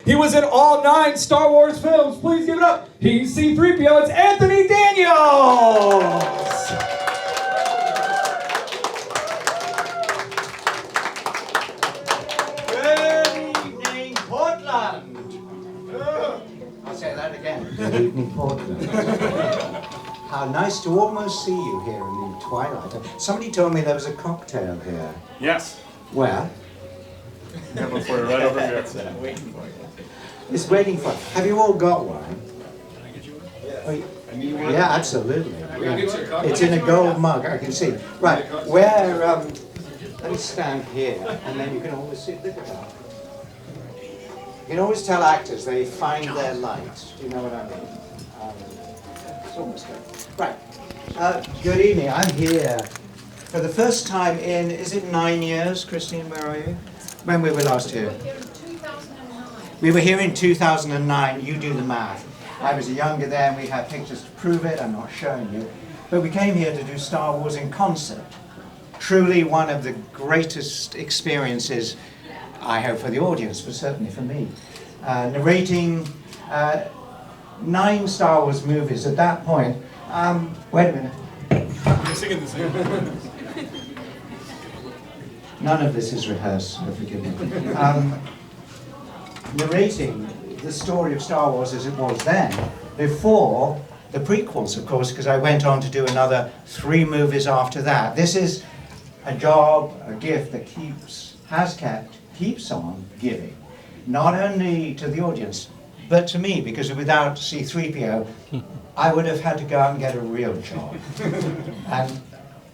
He was in all 9 Star Wars films. Please give it up. He's C3PO. It's Anthony Daniels. Good evening, Portland. I'll say that again. Good evening, Portland. How nice to almost see you here in the twilight. Somebody told me there was a cocktail here. Yes. Where? Yeah, before you're right over here. Waiting for you. It's waiting for. Have you all got one? Can I get you one? Oh, yeah, absolutely. Yeah. It's in a gold mug, I can see. Right, where, let me stand here, and then you can always see, look at that. You can always tell actors they find their light. Do you know what I mean? It's almost good. Right, good evening. I'm here for the first time in, is it 9 years? Christine, where are you? When we were last here? We were here in 2009, you do the math. I was younger then, we had pictures to prove it, I'm not showing you. But we came here to do Star Wars in concert. Truly one of the greatest experiences, I hope for the audience, but certainly for me. Narrating 9 Star Wars movies at that point. Wait a minute. You're singing the same. None of this is rehearsed, so forgive me. Narrating the story of Star Wars as it was then, before the prequels, of course, because I went on to do another 3 movies after that. This is a job, a gift that keeps on giving, not only to the audience, but to me, because without C3PO, I would have had to go out and get a real job. And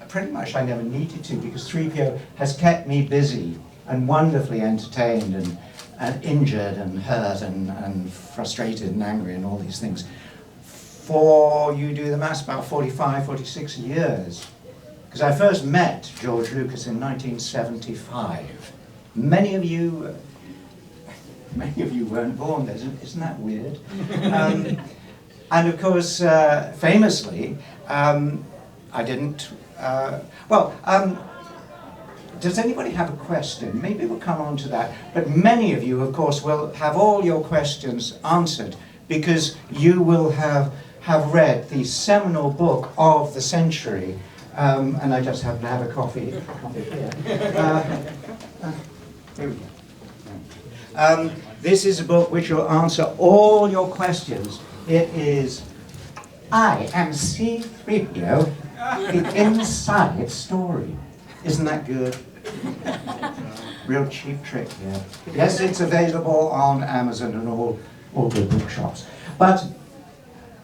pretty much I never needed to, because 3PO has kept me busy and wonderfully entertained and injured and hurt and frustrated and angry and all these things for, you do the maths, about 45, 46 years. Because I first met George Lucas in 1975. Many of you weren't born then, isn't that weird? And of course, famously, I didn't, does anybody have a question? Maybe we'll come on to that. But many of you, of course, will have all your questions answered because you will have read the seminal book of the century. And I just happen to have a coffee here. Here we go. This is a book which will answer all your questions. It is I Am C3PO, the Inside Story. Isn't that good? Real cheap trick here. Yes, it's available on Amazon and all good bookshops. But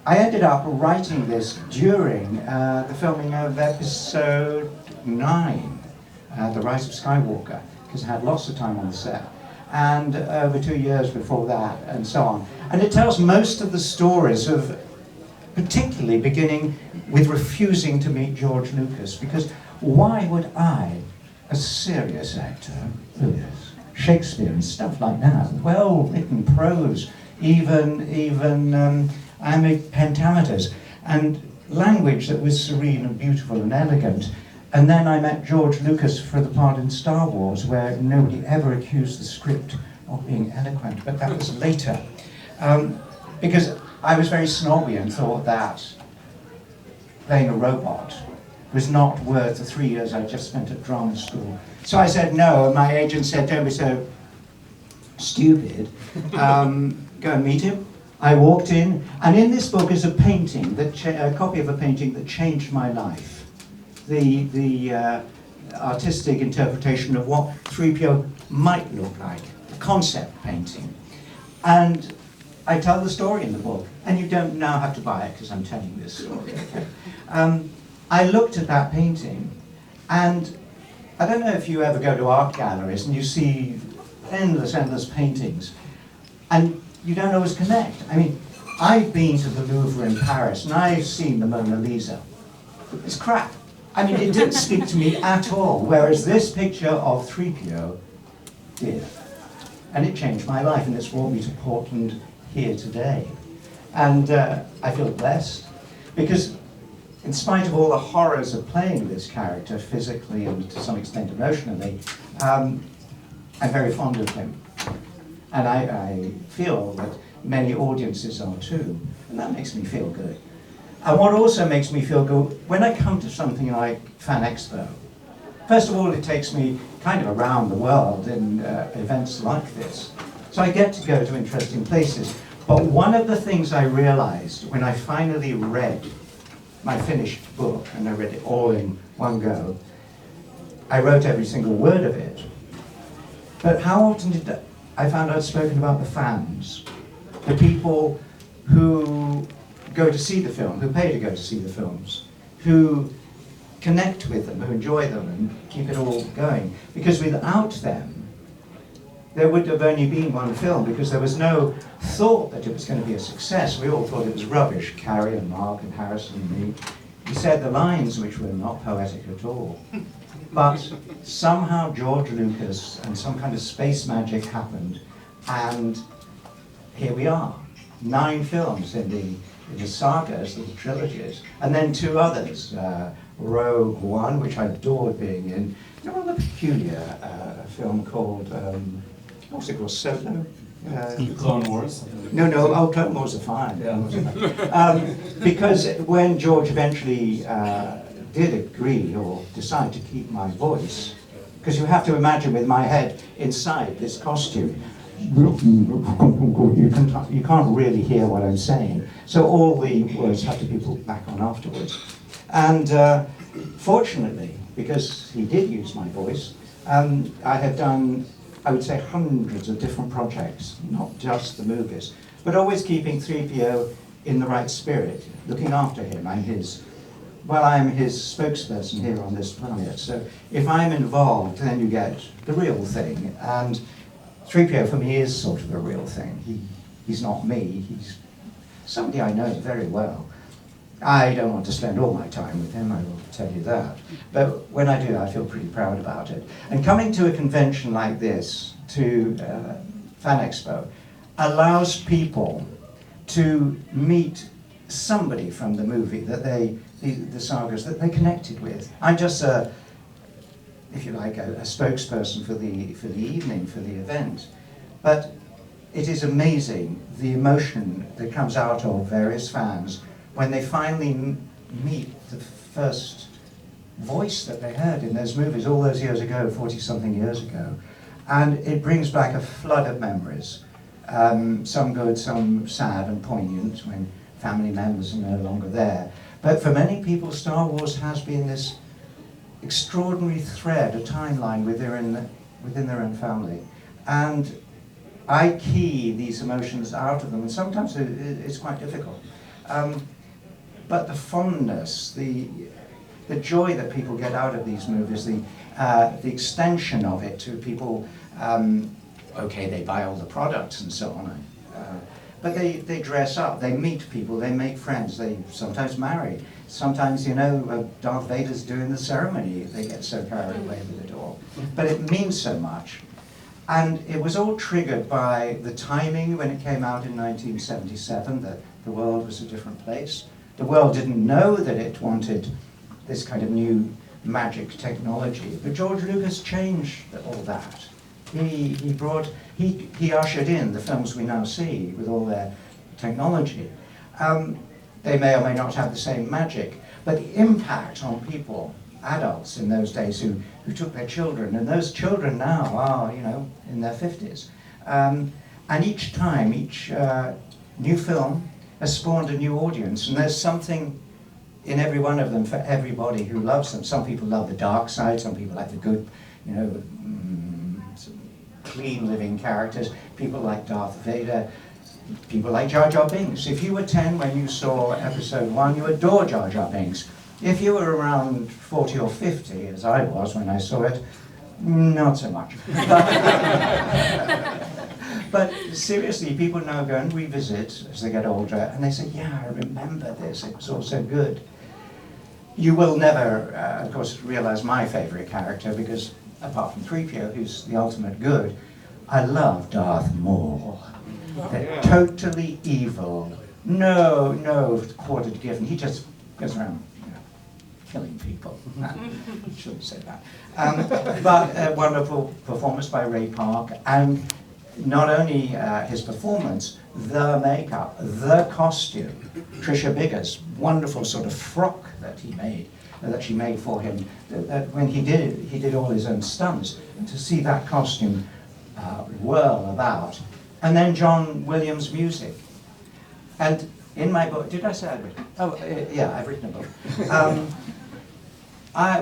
I ended up writing this during the filming of episode 9, The Rise of Skywalker, because I had lots of time on the set. And over 2 years before that, and so on. And it tells most of the stories of, particularly beginning with refusing to meet George Lucas, because why would I, a serious actor, Shakespeare and stuff like that, well-written prose, even iambic pentameters, and language that was serene and beautiful and elegant. And then I met George Lucas for the part in Star Wars, where nobody ever accused the script of being eloquent, but that was later. Because I was very snobby and thought that playing a robot was not worth the 3 years I just spent at drama school. So I said no, and my agent said, don't be so stupid, go and meet him. I walked in, and in this book is a painting, a copy of a painting that changed my life. The artistic interpretation of what 3PO might look like, a concept painting. And I tell the story in the book, and you don't now have to buy it because I'm telling this story. I looked at that painting, and I don't know if you ever go to art galleries and you see endless paintings, and you don't always connect. I mean, I've been to the Louvre in Paris, and I've seen the Mona Lisa. It's crap. I mean, it didn't speak to me at all, whereas this picture of 3PO did. And it changed my life, and it's brought me to Portland here today. And I feel blessed, because in spite of all the horrors of playing this character physically and to some extent emotionally, I'm very fond of him. And I feel that many audiences are too, and that makes me feel good. And what also makes me feel good, when I come to something like Fan Expo, first of all, it takes me kind of around the world in events like this. So I get to go to interesting places. But one of the things I realized when I finally read my finished book, and I read it all in one go, I wrote every single word of it. But how often did I found I'd spoken about the fans, the people who go to see the film, who pay to go to see the films, who connect with them, who enjoy them and keep it all going. Because without them, there would have only been one film, because there was no thought that it was going to be a success. We all thought it was rubbish, Carrie and Mark and Harrison and me. We said the lines which were not poetic at all. But somehow George Lucas and some kind of space magic happened, and here we are. 9 films in the sagas, the trilogies, and then 2 others. Rogue One, which I adored being in, a rather peculiar film called, what's it called, Solo? Clone Wars. No, Clone Wars are fine. Yeah. Because when George eventually did agree or decide to keep my voice, because you have to imagine with my head inside this costume, you can't really hear what I'm saying. So all the words have to be put back on afterwards. And fortunately, because he did use my voice, I have done, I would say, hundreds of different projects, not just the movies, but always keeping 3PO in the right spirit, looking after him. I'm his spokesperson here on this planet. So if I'm involved, then you get the real thing. And 3PO for me is sort of a real thing. He's not me, he's somebody I know very well. I don't want to spend all my time with him, I will tell you that. But when I do, I feel pretty proud about it. And coming to a convention like this, to Fan Expo, allows people to meet somebody from the movie that the sagas that they connected with. I'm just if you like, a spokesperson for the evening, for the event. But it is amazing the emotion that comes out of various fans when they finally meet the first voice that they heard in those movies all those years ago, 40-something years ago. And it brings back a flood of memories, some good, some sad and poignant when family members are no longer there. But for many people, Star Wars has been this extraordinary thread, a timeline within their own family. And I key these emotions out of them, and sometimes it's quite difficult. But the fondness, the joy that people get out of these movies, the extension of it to people, okay, they buy all the products and so on, but they dress up, they meet people, they make friends, they sometimes marry. Sometimes, you know, Darth Vader's doing the ceremony, they get so carried away with it all. But it means so much. And it was all triggered by the timing when it came out in 1977, that the world was a different place. The world didn't know that it wanted this kind of new magic technology, but George Lucas changed all that. He ushered in the films we now see with all their technology. They may or may not have the same magic, but the impact on people, adults in those days who took their children, and those children now are, you know, in their 50s. And each time, each new film has spawned a new audience, and there's something in every one of them for everybody who loves them. Some people love the dark side, some people like the good, you know, clean living characters. People like Darth Vader. People like Jar Jar Binks. If you were 10 when you saw episode 1, you adore Jar Jar Binks. If you were around 40 or 50, as I was when I saw it, not so much. But seriously, people now go and revisit as they get older, and they say, yeah, I remember this, it was all so good. You will never, of course, realize my favorite character, because apart from 3PO, who's the ultimate good, I love Darth Maul. They're totally evil. No quarter given. He just goes around, you know, killing people. Shouldn't say that. But a wonderful performance by Ray Park, and not only his performance, the makeup, the costume. Trisha Bigger's wonderful sort of frock that she made for him. That when he did all his own stunts. And to see that costume whirl about. And then John Williams' music. And in my book, did I say I'd written? Oh, yeah, I've written a book.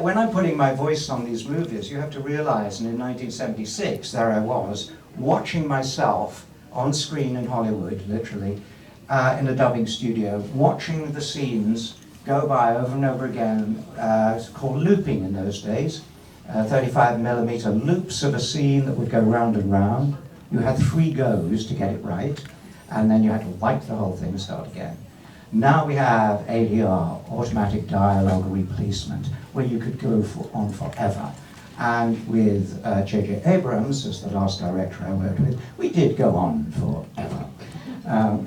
When I'm putting my voice on these movies, you have to realize, and in 1976, there I was, watching myself on screen in Hollywood, literally, in a dubbing studio, watching the scenes go by over and over again. It's called looping in those days. 35mm loops of a scene that would go round and round. You had 3 goes to get it right, and then you had to wipe the whole thing and start again. Now we have ADR, automatic dialogue replacement, where you could go on forever. And with J.J. Abrams, as the last director I worked with, we did go on forever.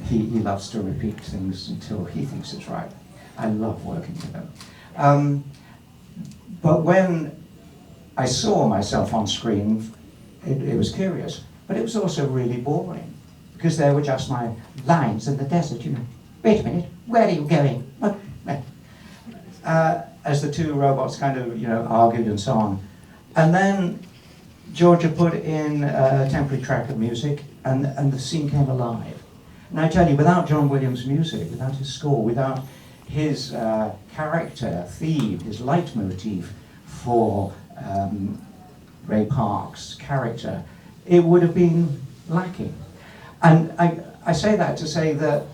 He loves to repeat things until he thinks it's right. I love working with him. But when I saw myself on screen, it was curious, but it was also really boring, because there were just my lines in the desert, you know. Wait a minute, where are you going? What? As the 2 robots kind of, you know, argued and so on. And then Georgia put in a temporary track of music, and the scene came alive. And I tell you, without John Williams' music, without his score, without his character theme, his leitmotif for Ray Park's character, it would have been lacking. And I say that to say that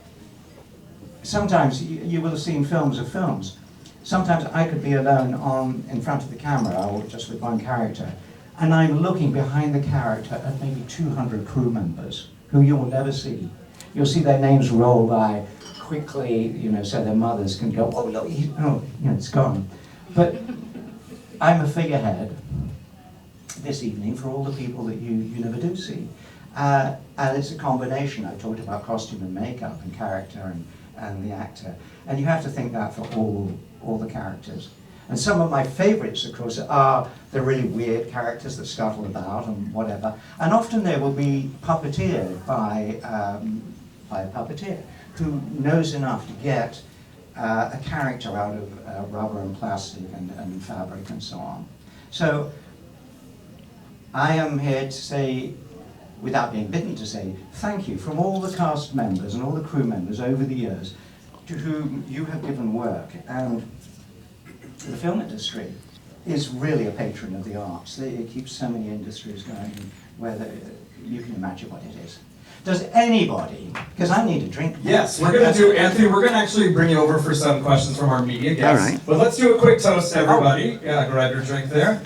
sometimes you will have seen films of films. Sometimes I could be alone in front of the camera, or just with one character, and I'm looking behind the character at maybe 200 crew members who you will never see. You'll see their names roll by quickly, you know, so their mothers can go, oh, look, you know, it's gone. But I'm a figurehead this evening for all the people that you never do see. And it's a combination. I talked about costume and makeup and character and the actor. And you have to think that for all the characters. And some of my favorites, of course, are the really weird characters that scuttle about and whatever. And often they will be puppeteered by a puppeteer who knows enough to get a character out of rubber and plastic and fabric and so on. So I am here to say, without being bidden to say, thank you from all the cast members and all the crew members over the years to whom you have given work. And the film industry is really a patron of the arts. It keeps so many industries going, whether you can imagine what it is. Does anybody, because I need a drink. Yes, we're going to do, Anthony, we're going to actually bring you over for some questions from our media guests. All right. But let's do a quick toast to everybody. Yeah, grab your drink there.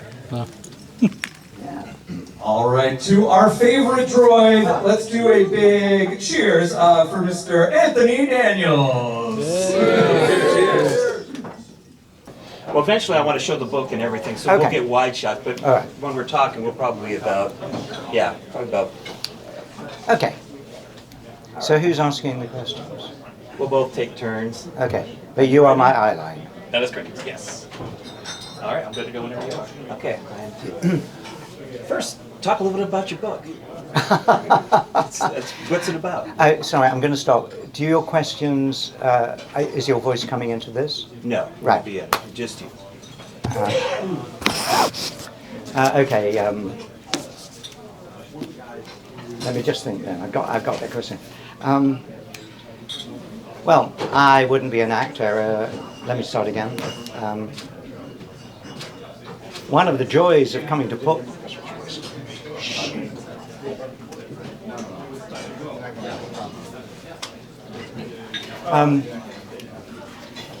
All right, to our favorite droid, let's do a big cheers for Mr. Anthony Daniels. Cheers. Well, eventually I want to show the book and everything, so we'll get wide shot, but when we're talking, we'll probably probably about. Okay. So who's asking the questions? We'll both take turns. Okay, but you are my eye line. That is correct, yes. All right, I'm good to go whenever you are. Okay. First, talk a little bit about your book. What's it about? Sorry, I'm going to stop. Do your questions, is your voice coming into this? No. Right. Be just you. Okay. Let me just think then. I've got that question. Well, I wouldn't be an actor. Let me start again. One of the joys of coming to put.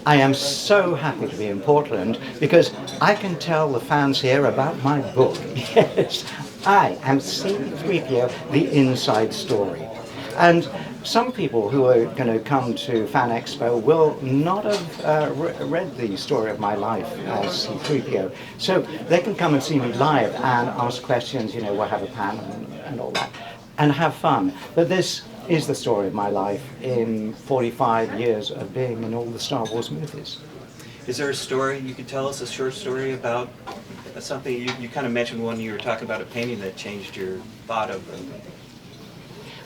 I am so happy to be in Portland because I can tell the fans here about my book. Yes, I am C3PO, the inside story. And some people who are going to come to Fan Expo will not have read the story of my life as C3PO. So they can come and see me live and ask questions, we'll have a panel and all that, and have fun. But this is the story of my life in 45 years of being in all the Star Wars movies. Is there a story you could tell us, a short story about something? You kind of mentioned one, you were talking about a painting that changed your thought of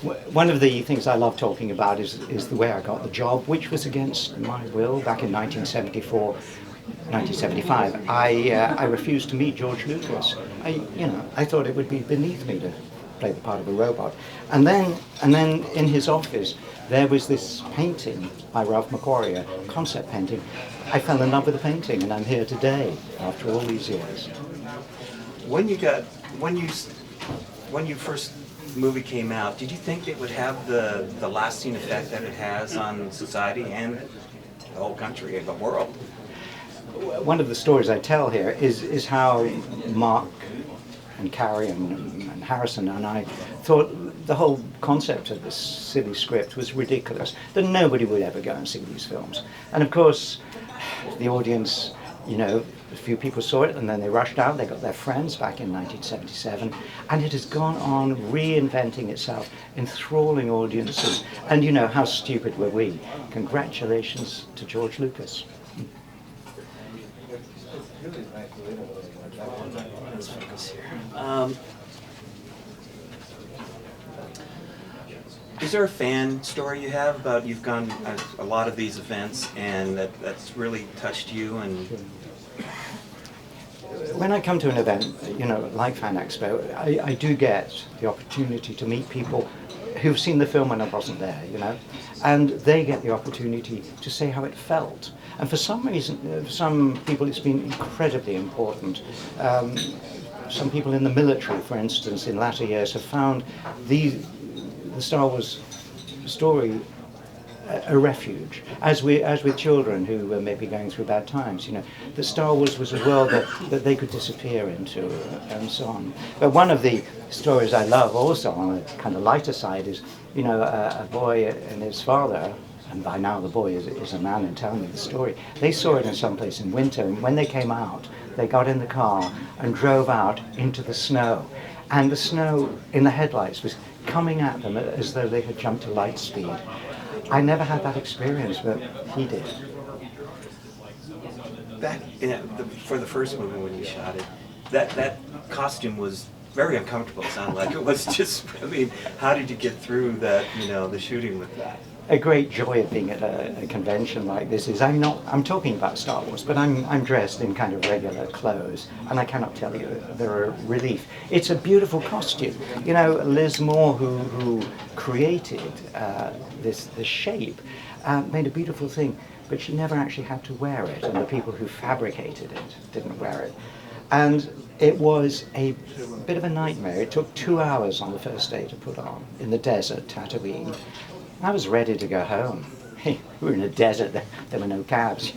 One of the things I love talking about is the way I got the job, which was against my will back in 1974, 1975. I refused to meet George Lucas. I thought it would be beneath me to play the part of a robot. And then in his office, there was this painting by Ralph McQuarrie, a concept painting. I fell in love with the painting, and I'm here today after all these years. When you first movie came out, did you think it would have the lasting effect that it has on society and the whole country and the world? One of the stories I tell here is how Mark and Carrie and Harrison and I thought the whole concept of this silly script was ridiculous, that nobody would ever go and see these films. And of course, the audience, a few people saw it and then they rushed out, they got their friends back in 1977, and it has gone on reinventing itself, enthralling audiences. And how stupid were we? Congratulations to George Lucas. Let's focus here. Is there a fan story you have about you've gone a lot of these events and that's really touched you? And when I come to an event, like Fan Expo, I do get the opportunity to meet people who've seen the film when I wasn't there, and they get the opportunity to say how it felt. And for some reason, for some people it's been incredibly important. Some people in the military, for instance, in latter years have found the Star Wars story a refuge, as with children who were maybe going through bad times. The Star Wars was a world that they could disappear into, and so on. But one of the stories I love also on a kind of lighter side is, a boy and his father, and by now the boy is a man and telling me the story. They saw it in some place in winter, and when they came out, they got in the car and drove out into the snow. And the snow in the headlights was coming at them as though they had jumped to light speed. I never had that experience, but he did. Back for the first movie when you shot it, that costume was very uncomfortable. It sounded like it was just. How did you get through that? The shooting with that. A great joy of being at a convention like this is I'm talking about Star Wars, but I'm dressed in kind of regular clothes, and I cannot tell you they're a relief. It's a beautiful costume. Liz Moore, who created this shape, made a beautiful thing, but she never actually had to wear it, and the people who fabricated it didn't wear it. And it was a bit of a nightmare. It took 2 hours on the first day to put on in the desert, Tatooine. I was ready to go home. We were in a desert, there were no cabs,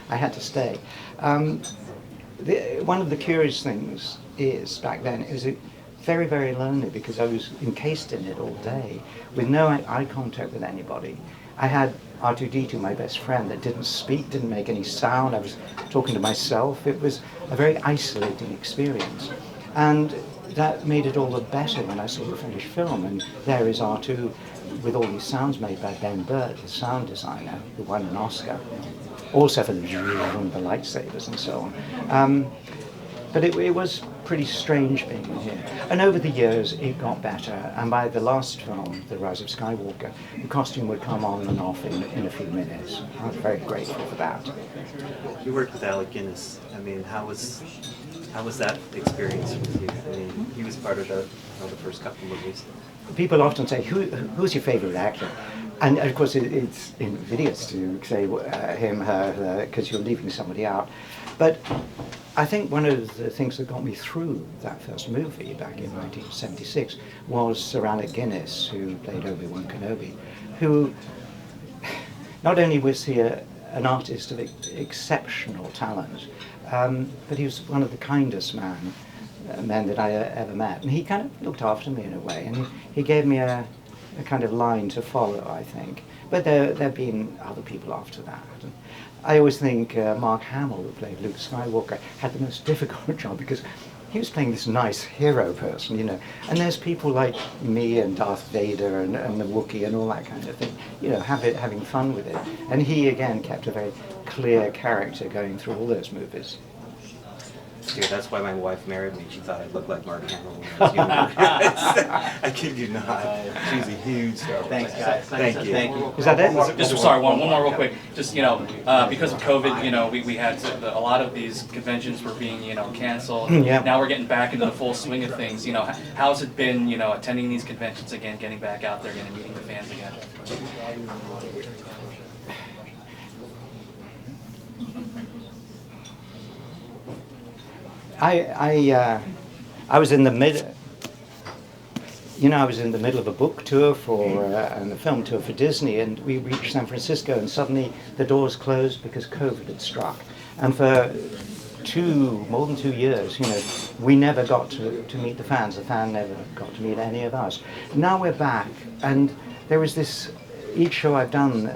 I had to stay. One of the curious things is, back then, it was very, very lonely because I was encased in it all day with no eye contact with anybody. I had R2-D2, my best friend, that didn't speak, didn't make any sound. I was talking to myself. It was a very isolating experience. And that made it all the better when I saw the finished film. And there is R2 with all these sounds made by Ben Burt, the sound designer, who won an Oscar, also for the lightsabers and so on. But it was pretty strange being here. And over the years, it got better. And by the last film, The Rise of Skywalker, the costume would come on and off in a few minutes. I was very grateful for that. You worked with Alec Guinness. How was that experience with you? He was part of the first couple movies. People often say, who's your favorite actor? And of course, it's invidious to say him, her, because you're leaving somebody out. But I think one of the things that got me through that first movie back in 1976 was Sir Alec Guinness, who played Obi-Wan Kenobi, who not only was he an artist of exceptional talent, but he was one of the kindest men that I ever met. And he kind of looked after me in a way, and he gave me a kind of line to follow, I think. But there have been other people after that. And I always think Mark Hamill, who played Luke Skywalker, had the most difficult job because he was playing this nice hero person, And there's people like me and Darth Vader and the Wookiee and all that kind of thing, having fun with it. And he, again, kept a very clear character going through all those movies. Dude, that's why my wife married me. She thought I looked like Mark Hamill when I was younger. I kid you not. She's a huge Star Wars Thanks, fan. guys. Thank you. Thank you. Is that it? Just sorry, one more real quick. Just because of COVID, we had a lot of these conventions were being canceled. Yeah. Now we're getting back into the full swing of things. How's it been attending these conventions again, getting back out there again, and meeting the fans again? I was in the middle. I was in the middle of a book tour and a film tour for Disney, and we reached San Francisco, and suddenly the doors closed because COVID had struck. And for more than 2 years, we never got to meet the fans. The fan never got to meet any of us. Now we're back, and there is this. Each show I've done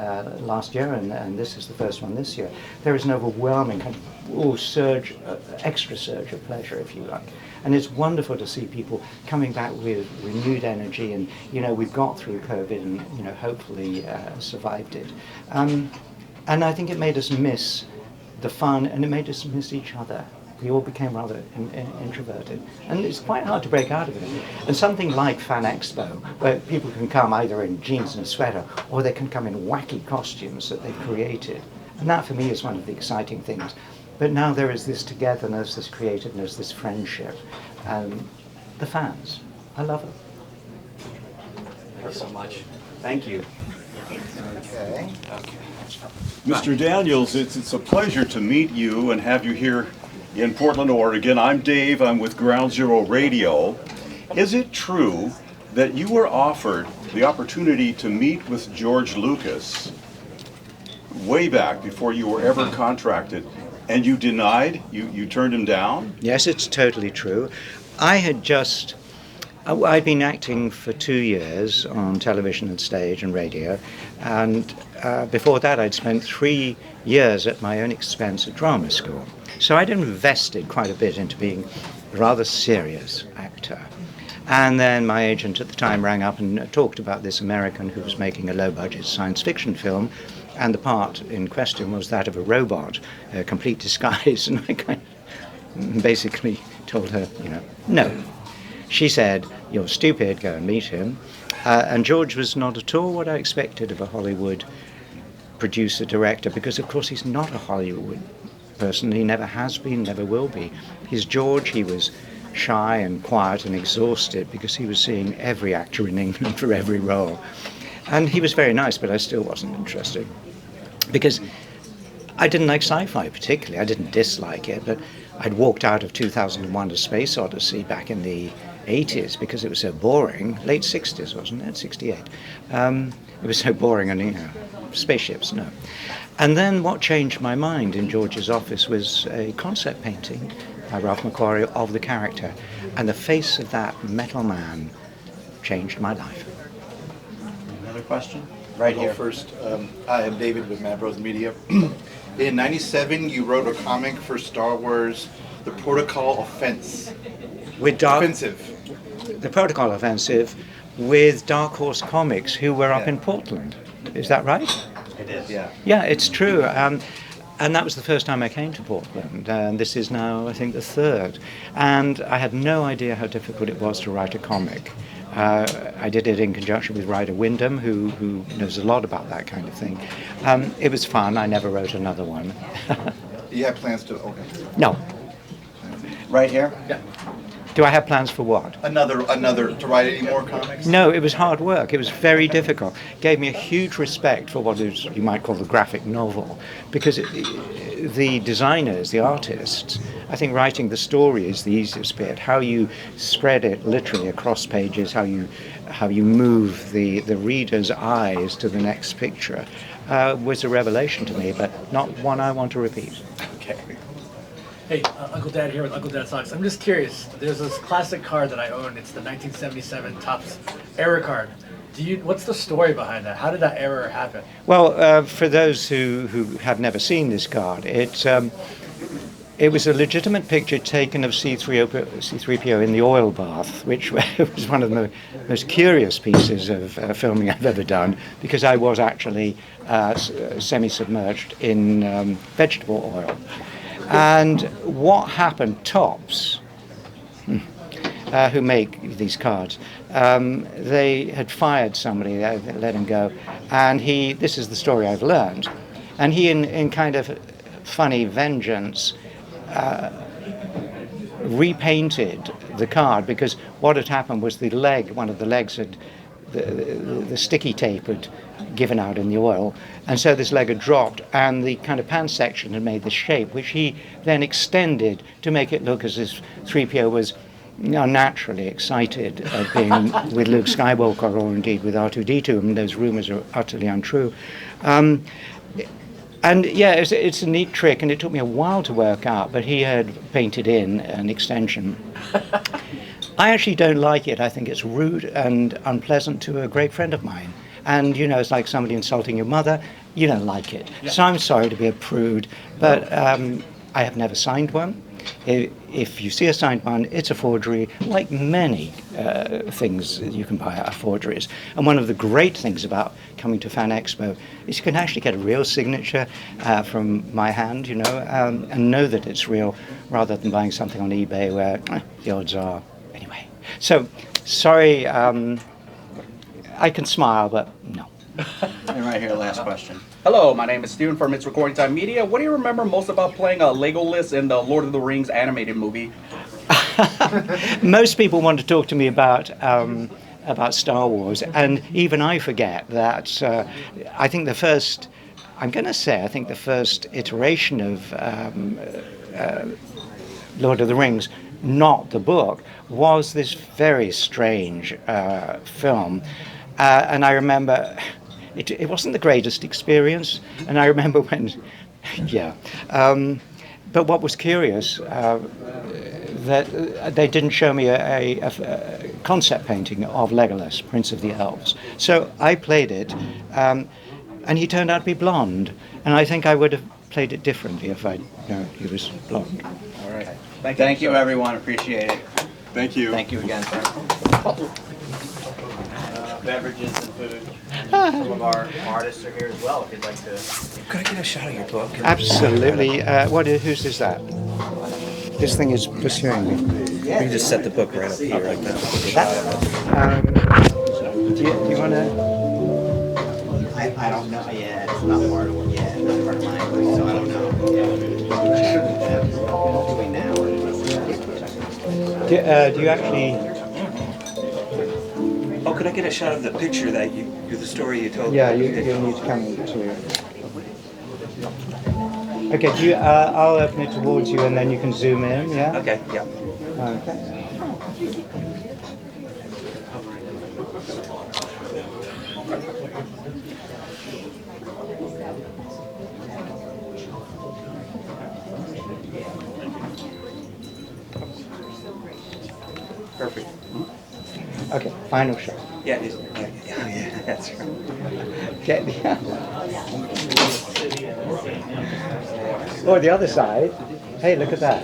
last year, and this is the first one this year, there is an overwhelming kind of surge, extra surge of pleasure, if you like. And it's wonderful to see people coming back with renewed energy, and we've got through COVID and hopefully survived it. And I think it made us miss the fun, and it made us miss each other. We all became rather introverted, and it's quite hard to break out of it. And something like Fan Expo, where people can come either in jeans and a sweater, or they can come in wacky costumes that they've created. And that for me is one of the exciting things. But now there is this togetherness, this creativeness, this friendship, and the fans. I love it. Thank you so much. Thank you. Okay. Mr. Daniels, it's a pleasure to meet you and have you here in Portland, Oregon. I'm Dave. I'm with Ground Zero Radio. Is it true that you were offered the opportunity to meet with George Lucas way back before you were ever contracted, and you denied? You turned him down? Yes, it's totally true. I'd been acting for 2 years on television and stage and radio, and before that I'd spent 3 years at my own expense at drama school. So I'd invested quite a bit into being a rather serious actor. And then my agent at the time rang up and talked about this American who was making a low-budget science fiction film, and the part in question was that of a robot, a complete disguise, and I kind of basically told her, no. She said, "You're stupid, go and meet him." And George was not at all what I expected of a Hollywood producer, director, because of course he's not a Hollywood person. He never has been, never will be. He's George. He was shy and quiet and exhausted because he was seeing every actor in England for every role. And he was very nice, but I still wasn't interested. Because I didn't like sci-fi particularly. I didn't dislike it, but I'd walked out of 2001: A Space Odyssey back in the 80s because it was so boring. Late 60s, wasn't it? 68. It was so boring, and spaceships, no. And then what changed my mind in George's office was a concept painting by Ralph McQuarrie of the character. And the face of that metal man changed my life. Another question? Right I'll here. go first. Hi, I'm David with Mad Bros Media. In '97, you wrote a comic for Star Wars, The Protocol Offense. Offensive. The Protocol Offensive with Dark Horse Comics, who were up in Portland. Is that right? It is, yeah. Yeah, it's true. And that was the first time I came to Portland. And this is now, I think, the third. And I had no idea how difficult it was to write a comic. I did it in conjunction with Ryder Wyndham, who knows a lot about that kind of thing. It was fun. I never wrote another one. You have plans to, okay. No. Right here? Yeah. Do I have plans for what? Another, to write any more comics? No, it was hard work. It was very difficult. It gave me a huge respect for what is, you might call, the graphic novel, because the designers, the artists, I think writing the story is the easiest bit. How you spread it literally across pages, how you move the reader's eyes to the next picture was a revelation to me, but not one I want to repeat. Okay. Hey, Uncle Dad here with Uncle Dad Socks. I'm just curious. There's this classic card that I own. It's the 1977 Topps error card. What's the story behind that? How did that error happen? Well, for those who have never seen this card, it was a legitimate picture taken of C3PO in the oil bath, which was one of the most curious pieces of filming I've ever done, because I was actually semi-submerged in vegetable oil. And what happened, Topps, who make these cards, they had fired somebody, they let him go, and this is the story I've learned, and he in kind of funny vengeance repainted the card, because what had happened was one of the legs had, the sticky tape had given out in the oil, and so this leg had dropped, and the kind of pan section had made the shape, which he then extended to make it look as if 3PO was unnaturally excited at being with Luke Skywalker, or indeed with R2-D2, and those rumors are utterly untrue. And yeah, it's a neat trick, and it took me a while to work out, but he had painted in an extension. I actually don't like it. I think it's rude and unpleasant to a great friend of mine. And, it's like somebody insulting your mother. You don't like it. Yeah. So I'm sorry to be a prude, but I have never signed one. If you see a signed one, it's a forgery, like many things you can buy are forgeries. And one of the great things about coming to Fan Expo is you can actually get a real signature from my hand, and know that it's real, rather than buying something on eBay where the odds are. Anyway, so sorry, I can smile, but no. And right here, last question. Hello, my name is Steven from It's Recording Time Media. What do you remember most about playing Legolas in the Lord of the Rings animated movie? Most people want to talk to me about Star Wars, and even I forget that. I think the first iteration of Lord of the Rings, not the book, was this very strange film, and I remember. It wasn't the greatest experience, and I remember when, but what was curious, that they didn't show me a concept painting of Legolas, Prince of the Elves. So I played it, and he turned out to be blonde, and I think I would have played it differently if I'd known he was blonde. All right. Thank you, everyone. Appreciate it. Thank you. Thank you again, sir. Beverages and food. Some of our artists are here as well, if you'd like to. Could I get a shot of your book? Absolutely. Whose is that? This thing is pursuing me. You can just set the book right up here like that. Do you want to? I don't know. Yeah, it's not part of it. Yeah, not part of mine, so I don't know. Doing now. Do you actually? Oh, could I get a shot of the picture that the story you told? Yeah, you need to come to. Okay, I'll open it towards you, and then you can zoom in. Yeah. Okay. Yeah. Okay. Perfect. Okay, final shot. Yeah, that's right. Get the or the other side. Hey, look at that.